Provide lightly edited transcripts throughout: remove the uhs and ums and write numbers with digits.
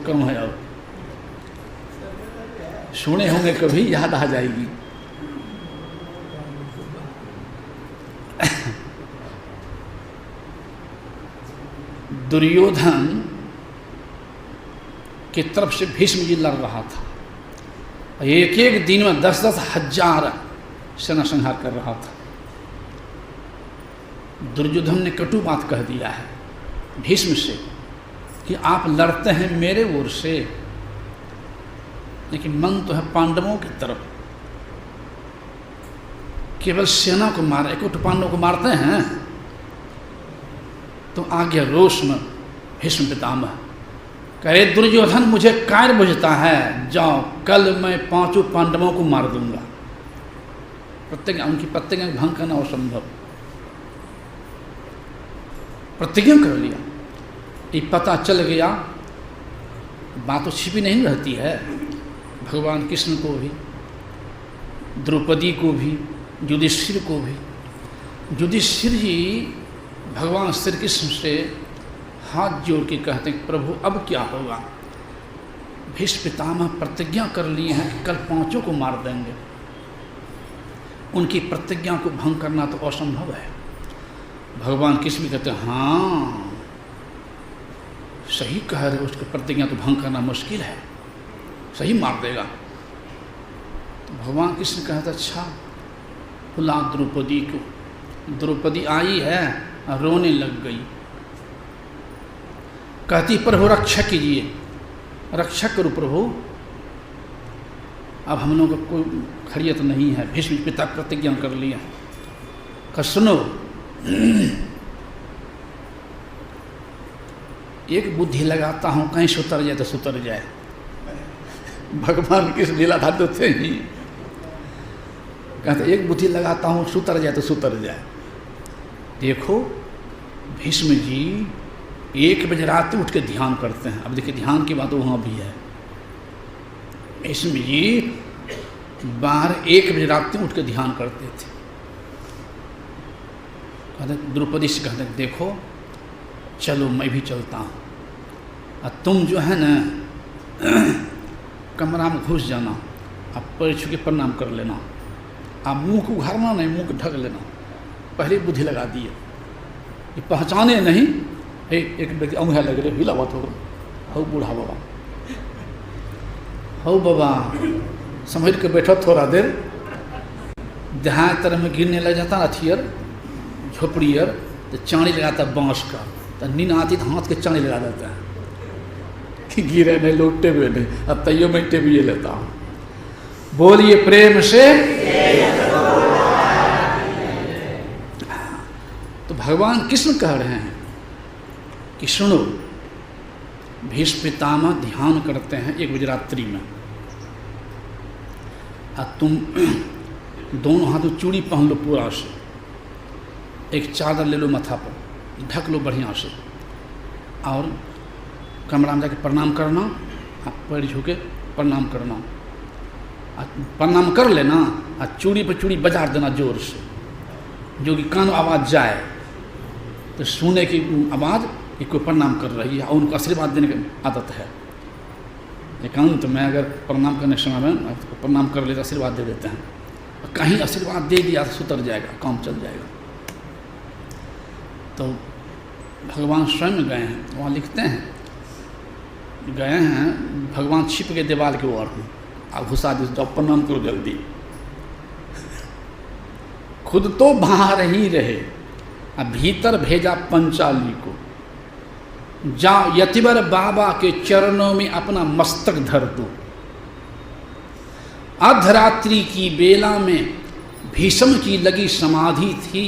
कम है, और सुने होंगे कभी, याद आ जाएगी। दुर्योधन की तरफ से भीष्म जी लड़ रहा था, एक एक दिन में 10-10 हजार सेना संहार कर रहा था। दुर्योधन ने कटु बात कह दिया है भीष्म से कि आप लड़ते हैं मेरे ओर से, लेकिन मन तो है पांडवों की तरफ। केवल सेना को मार, एक पांडवों को मारते हैं तो आ गया रोष में भीष्म पितामह। कहे दुर्योधन मुझे कार्य बुझता है, जाओ कल मैं 5 पांडवों को मार दूंगा। प्रतिज्ञा, उनकी प्रतिज्ञा भंग करना असंभव, प्रतिज्ञा कर लिया। ये पता चल गया, बात तो छिपी नहीं रहती है। भगवान कृष्ण को भी, द्रौपदी को भी, युधिष्ठिर को भी। युधिष्ठिर जी भगवान श्री कृष्ण से हाथ जोड़ के कहते हैं प्रभु अब क्या होगा। भीष्म पितामह प्रतिज्ञा कर लिए हैं कि कल 5 को मार देंगे। उनकी प्रतिज्ञा को भंग करना तो असंभव है। भगवान कृष्ण भी कहते हैं हाँ सही कह रहे, उसकी प्रतिज्ञा तो भंग करना मुश्किल है, सही मार देगा। तो भगवान कृष्ण कहते अच्छा बुला द्रौपदी को। द्रौपदी आई है, रोने लग गई, कहती प्रभु रक्षा कीजिए, रक्षा करो प्रभु, अब हम लोगों को कोई खैरियत नहीं है। भीष्म पिता प्रतिज्ञा कर लिया। कहा सुनो एक बुद्धि लगाता हूँ, कहीं सुतर जाए तो सुतर जाए। भगवान किस लीलाधार तो थे ही, कहते एक बुद्धि लगाता हूँ सुतर जाए तो सुतर जाए। देखो भीष्म जी 1 बजे रात उठ के ध्यान करते हैं। अब देखिए ध्यान की बात वहाँ भी है। भीष्म जी 1 बजे रात उठ के ध्यान करते थे। कहते द्रौपदी से कहते देखो चलो मैं भी चलता हूँ, और तुम जो है ना कमरा में घुस जाना, आप पैर छू के प्रणाम कर लेना, आप मुंह को उघारना नहीं, मुंह को ढक लेना। पहले बुद्धि लगा दिए, ये पहचाने नहीं। एक व्यक्ति अंगूठा लग रहे हिला बात होगा, हो बूढ़ा बाबा, हो बाबा समझ के बैठो थोड़ा देर। जहाँ तरह में गिरने लग जाता हथियार झोपड़ियर, तो चाँड़ी लगाता बाँस का, तो नींद आती तो हाथ के चाँड़ी लगा देता है कि गिरे नहीं लौटे हुए नहीं। अब तैयो मैं टेबिए लेता हूँ। बोलिए प्रेम से। तो भगवान कृष्ण कह रहे हैं कि सुनो, भीष्म पितामह ध्यान करते हैं 1 बजे रात्रि में, और तुम दोनों हाथों चूड़ी पहन लो पूरा से, एक चादर ले लो माथा पर, ढक लो बढ़िया से, और कमरा में जाके प्रणाम करना, आप पैर छू के प्रणाम करना, प्रणाम कर लेना, और चूड़ी पर चूड़ी बजा देना जोर से, जो कि कान आवाज़ जाए तो सुने की आवाज़ कि कोई प्रणाम कर रही है, और उनको आशीर्वाद देने की आदत है। एकांत में अगर प्रणाम करने समय में प्रणाम कर ले तो आशीर्वाद दे देते हैं, और कहीं आशीर्वाद दे दिया तो सुतर जाएगा, काम चल जाएगा। तो भगवान स्वयं गए हैं, वहाँ लिखते हैं गए हैं, भगवान छिप के दीवार के ओर हैं, आप घुसा दे जाओ प्रणाम करो जल्दी। खुद तो बाहर ही रहे, अब भीतर भेजा पंचाली को, जाओ यतिवर बाबा के चरणों में अपना मस्तक धर दो। अर्धरात्रि की बेला में भीष्म की लगी समाधि थी,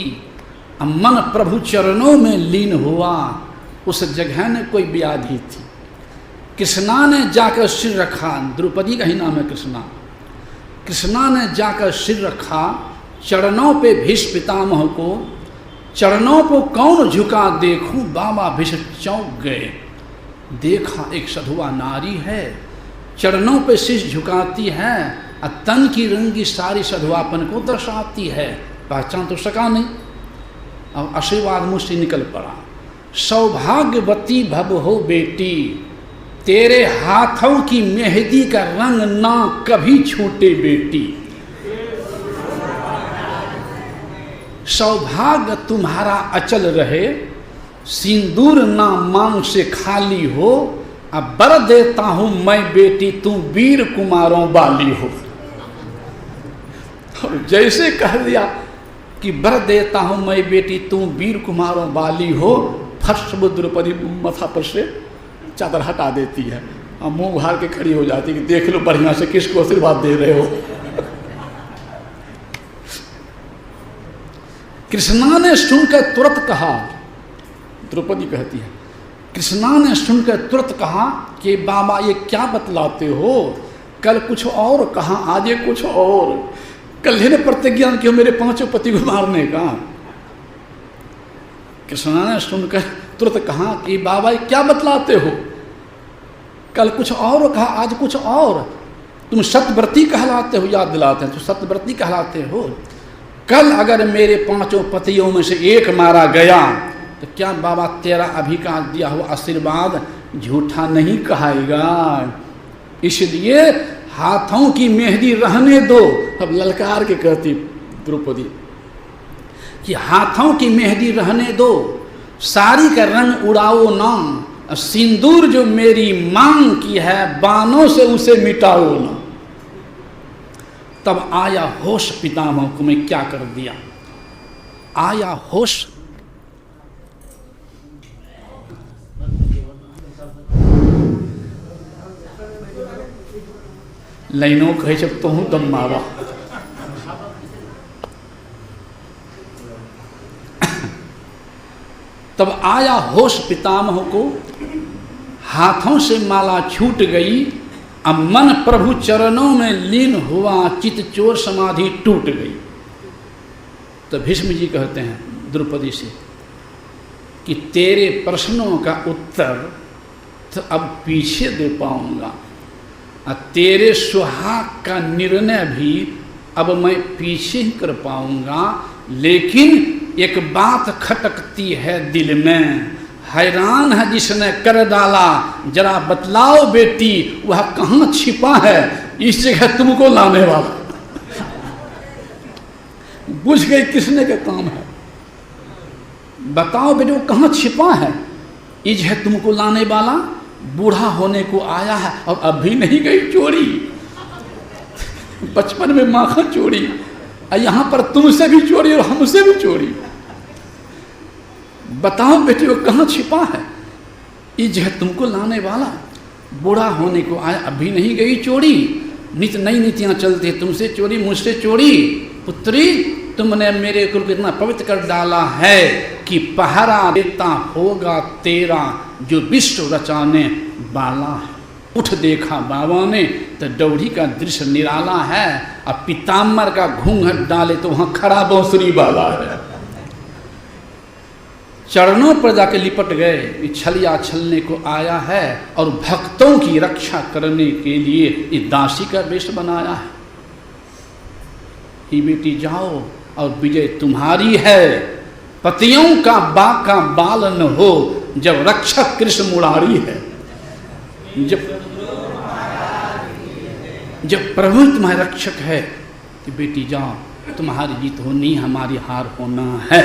मन प्रभु चरणों में लीन हुआ, उस जगह ने कोई व्याधि थी। कृष्णा ने जाकर सिर रखा, द्रौपदी का ही नाम है कृष्णा, कृष्णा ने जाकर सिर रखा चरणों पे भीष्म पितामह को, चरणों को कौन झुका देखूं, बाबा भीष्म चौंक गए। देखा एक साधुआ नारी है, चरणों पे शीश झुकाती है, और तन की रंगी सारी साधुआपन को दर्शाती है। पहचान तो सका नहीं, और आशीर्वाद मुझसे निकल पड़ा। सौभाग्यवती भव हो बेटी, तेरे हाथों की मेहंदी का रंग ना कभी छूटे बेटी, सौभाग्य तुम्हारा अचल रहे, सिंदूर ना मांग से खाली हो, अब बर देता हूं मैं बेटी तू वीर कुमारों वाली हो। और जैसे कह दिया कि बर देता हूं मैं बेटी तू वीर कुमारों वाली हो, फर्स्ट द्रौपदी माथा पर से चादर हटा देती है और मुंह उघाड़ के खड़ी हो जाती है कि देख लो बढ़िया से किसको आशीर्वाद दे रहे हो। कृष्णा ने सुनकर तुरंत कहा, द्रौपदी कहती है, कृष्णा ने सुनकर तुरंत कहा कि बाबा ये क्या बतलाते हो, कल कुछ और कहा आज ये कुछ और, कल ने प्रतिज्ञा की मेरे 5 पति को मारने का। कृष्णा ने सुनकर तुरंत कहा कि बाबा ये क्या बतलाते हो, कल कुछ और कहा आज कुछ और, तुम सत्यव्रती कहलाते हो, याद दिलाते हैं तो सत्यव्रती कहलाते हो। कल अगर मेरे 5 पतियों में से एक मारा गया तो क्या बाबा तेरा अभी का दिया हुआ आशीर्वाद झूठा नहीं कहाएगा, इसलिए हाथों की मेहंदी रहने दो। अब ललकार के कहती द्रौपदी कि हाथों की मेहंदी रहने दो, साड़ी का रंग उड़ाओ ना, सिंदूर जो मेरी मांग की है बाणों से उसे मिटाओ ना। तब आया होश पितामह को मैं क्या कर दिया, आया होश। लाइनों कह सकता हूं दम मारा। तब आया होश पितामह को, हाथों से माला छूट गई, अब मन प्रभु चरणों में लीन हुआ, चित चोर समाधि टूट गई। तो भीष्म जी कहते हैं द्रौपदी से कि तेरे प्रश्नों का उत्तर तो अब पीछे दे पाऊंगा, और तेरे सुहाग का निर्णय भी अब मैं पीछे ही कर पाऊंगा, लेकिन एक बात खटकती है दिल में, हैरान है जिसने कर डाला, जरा बतलाओ बेटी वह कहाँ छिपा है इस जगह तुमको लाने वाला। बुझ गई किसने का काम है, बताओ बेटी वो कहाँ छिपा है इस जगह तुमको लाने वाला, बूढ़ा होने को आया है और अभी नहीं गई चोरी, बचपन में माखन चोरी, और यहाँ पर तुमसे भी चोरी और हमसे भी चोरी। बताओ बेटी वो कहाँ छिपा है इस जगह तुमको लाने वाला, बूढ़ा होने को आया अभी नहीं गई चोरी, नित नई नीतियाँ चलती, तुमसे चोरी मुझसे चोरी। पुत्री तुमने मेरे कुल को इतना पवित्र कर डाला है कि पहरा देता होगा तेरा जो विश्व रचाने वाला है। उठ देखा बाबा ने तो डौढ़ी का दृश्य निराला है, अब पीताम्बर का घूंघट डाले तो वहाँ खड़ा बांसुरी वाला है। चरणों पर जाके लिपट गए, छलिया छलने को आया है और भक्तों की रक्षा करने के लिए ये दासी का वेश बनाया है। ही बेटी जाओ और विजय तुम्हारी है, पतियों का बाका बाल न हो जब रक्षक कृष्ण मुरारी है। जब प्रभु तुम्हारे रक्षक है कि बेटी जाओ तुम्हारी जीत होनी हमारी हार होना है।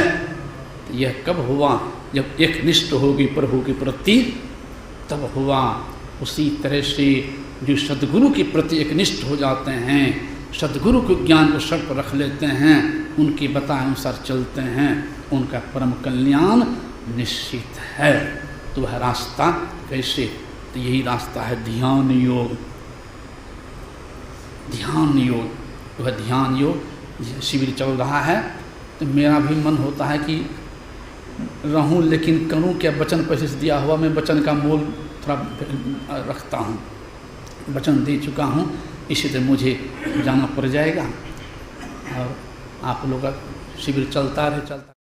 यह कब हुआ, जब एक निष्ठ होगी प्रभु के प्रति तब हुआ। उसी तरह से जो सद्गुरु के प्रति एक निष्ठ हो जाते हैं, सद्गुरु के ज्ञान को सर पर रख लेते हैं, उनके बताए अनुसार चलते हैं, उनका परम कल्याण निश्चित है। तो वह रास्ता कैसे, तो यही रास्ता है ध्यान योग। ध्यान योग, वह ध्यान योग शिविर चल रहा है तो मेरा भी मन होता है कि रहूं, लेकिन करूं क्या, वचन पैसे से दिया हुआ, मैं वचन का मोल थोड़ा रखता हूं, वचन दे चुका हूं, इसी तरह मुझे जाना पड़ जाएगा। और आप लोग का शिविर चलता रहे चलता